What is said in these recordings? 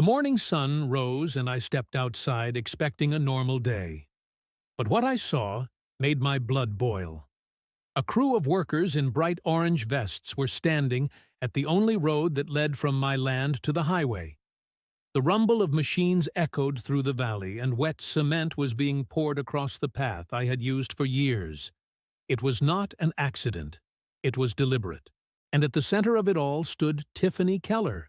The morning sun rose and I stepped outside expecting a normal day. But what I saw made my blood boil. A crew of workers in bright orange vests were standing at the only road that led from my land to the highway. The rumble of machines echoed through the valley, and wet cement was being poured across the path I had used for years. It was not an accident. It was deliberate. And at the center of it all stood Tiffany Keller,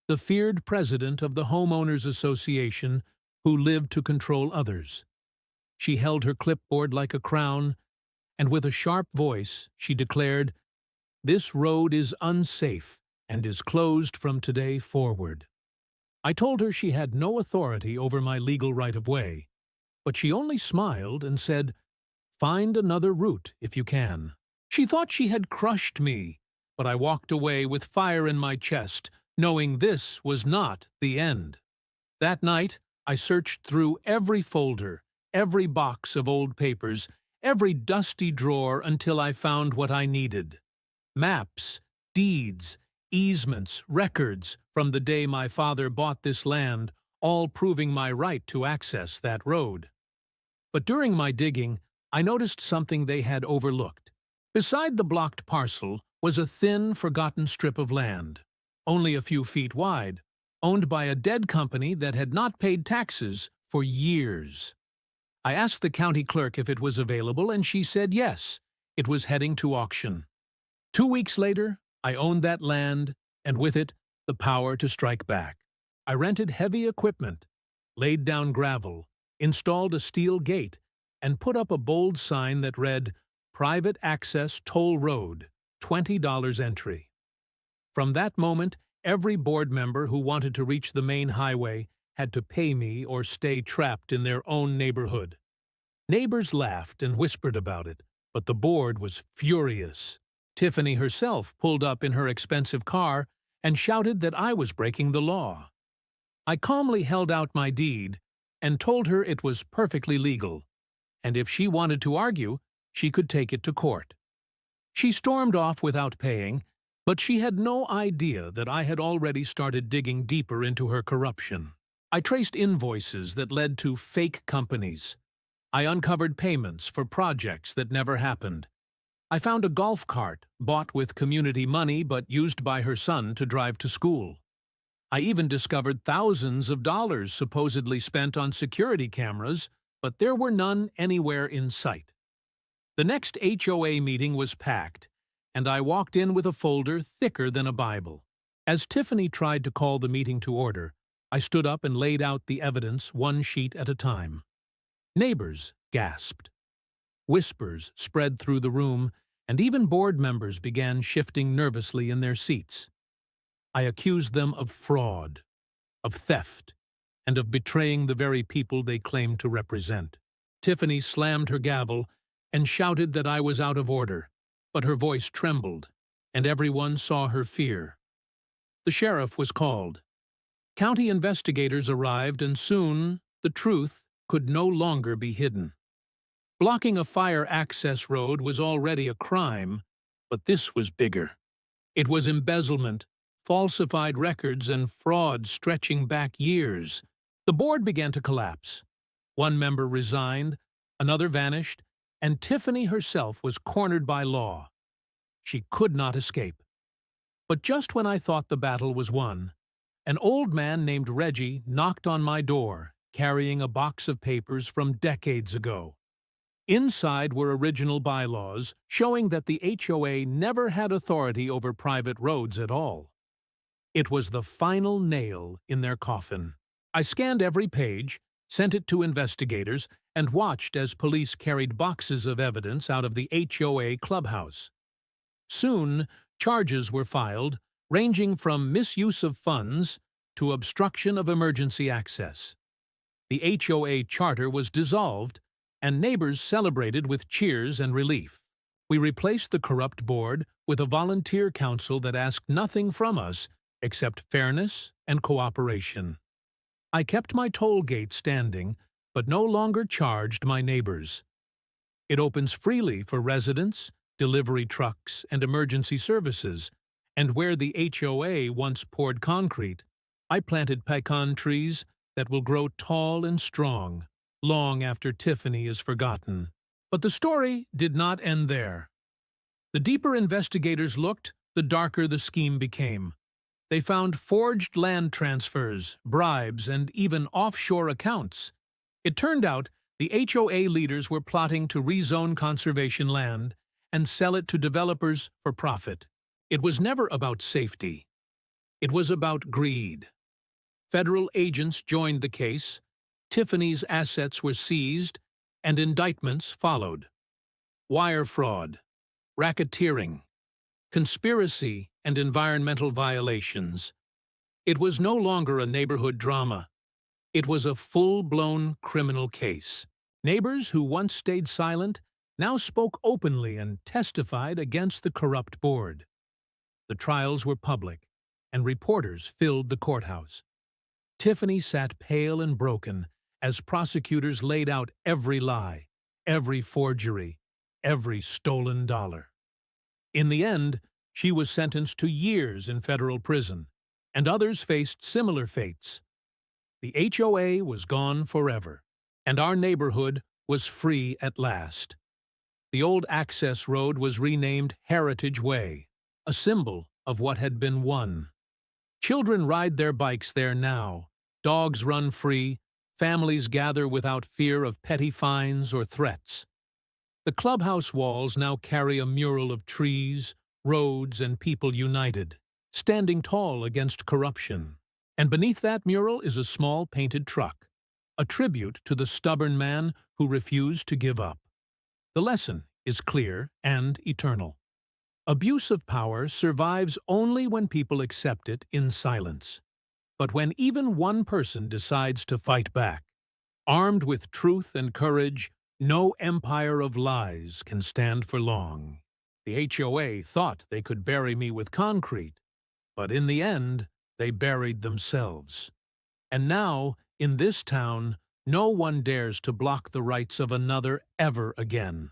the feared president of the Homeowners Association who lived to control others. She held her clipboard like a crown, and with a sharp voice she declared, "This road is unsafe and is closed from today forward." I told her she had no authority over my legal right-of-way, but she only smiled and said, "Find another route if you can." She thought she had crushed me, but I walked away with fire in my chest, knowing this was not the end. That night, I searched through every folder, every box of old papers, every dusty drawer until I found what I needed. Maps, deeds, easements, records from the day my father bought this land, all proving my right to access that road. But during my digging, I noticed something they had overlooked. Beside the blocked parcel was a thin, forgotten strip of land, only a few feet wide, owned by a dead company that had not paid taxes for years. I asked the county clerk if it was available, and she said yes, it was heading to auction. 2 weeks later, I owned that land, and with it, the power to strike back. I rented heavy equipment, laid down gravel, installed a steel gate, and put up a bold sign that read, "Private Access Toll Road, $20 entry." From that moment, every board member who wanted to reach the main highway had to pay me or stay trapped in their own neighborhood. Neighbors laughed and whispered about it, but the board was furious. Tiffany herself pulled up in her expensive car and shouted that I was breaking the law. I calmly held out my deed and told her it was perfectly legal, and if she wanted to argue, she could take it to court. She stormed off without paying, but she had no idea that I had already started digging deeper into her corruption. I traced invoices that led to fake companies. I uncovered payments for projects that never happened. I found a golf cart bought with community money but used by her son to drive to school. I even discovered thousands of dollars supposedly spent on security cameras, but there were none anywhere in sight. The next HOA meeting was packed, and I walked in with a folder thicker than a Bible. As Tiffany tried to call the meeting to order, I stood up and laid out the evidence one sheet at a time. Neighbors gasped. Whispers spread through the room, and even board members began shifting nervously in their seats. I accused them of fraud, of theft, and of betraying the very people they claimed to represent. Tiffany slammed her gavel and shouted that I was out of order, but her voice trembled, and everyone saw her fear. The sheriff was called. County investigators arrived, and soon the truth could no longer be hidden. Blocking a fire access road was already a crime, but this was bigger. It was embezzlement, falsified records, and fraud stretching back years. The board began to collapse. One member resigned, another vanished, and Tiffany herself was cornered by law. She could not escape. But just when I thought the battle was won, an old man named Reggie knocked on my door, carrying a box of papers from decades ago. Inside were original bylaws showing that the HOA never had authority over private roads at all. It was the final nail in their coffin. I scanned every page, sent it to investigators, and watched as police carried boxes of evidence out of the HOA clubhouse. Soon, charges were filed, ranging from misuse of funds to obstruction of emergency access. The HOA charter was dissolved, and neighbors celebrated with cheers and relief. We replaced the corrupt board with a volunteer council that asked nothing from us except fairness and cooperation. I kept my toll gate standing, but no longer charged my neighbors. It opens freely for residents, delivery trucks, and emergency services, and where the HOA once poured concrete, I planted pecan trees that will grow tall and strong, long after Tiffany is forgotten. But the story did not end there. The deeper investigators looked, the darker the scheme became. They found forged land transfers, bribes, and even offshore accounts. It turned out the HOA leaders were plotting to rezone conservation land and sell it to developers for profit. It was never about safety. It was about greed. Federal agents joined the case, Tiffany's assets were seized, and indictments followed. Wire fraud, racketeering, conspiracy, and environmental violations. It was no longer a neighborhood drama. It was a full-blown criminal case. Neighbors who once stayed silent now spoke openly and testified against the corrupt board. The trials were public, and reporters filled the courthouse. Tiffany sat pale and broken as prosecutors laid out every lie, every forgery, every stolen dollar. In the end, she was sentenced to years in federal prison, and others faced similar fates. The HOA was gone forever, and our neighborhood was free at last. The old access road was renamed Heritage Way, a symbol of what had been won. Children ride their bikes there now, dogs run free, families gather without fear of petty fines or threats. The clubhouse walls now carry a mural of trees, roads, and people united, standing tall against corruption. And beneath that mural is a small painted truck, a tribute to the stubborn man who refused to give up. The lesson is clear and eternal. Abuse of power survives only when people accept it in silence. But when even one person decides to fight back, armed with truth and courage, no empire of lies can stand for long. The HOA thought they could bury me with concrete, but in the end, they buried themselves. And now, in this town, no one dares to block the rights of another ever again.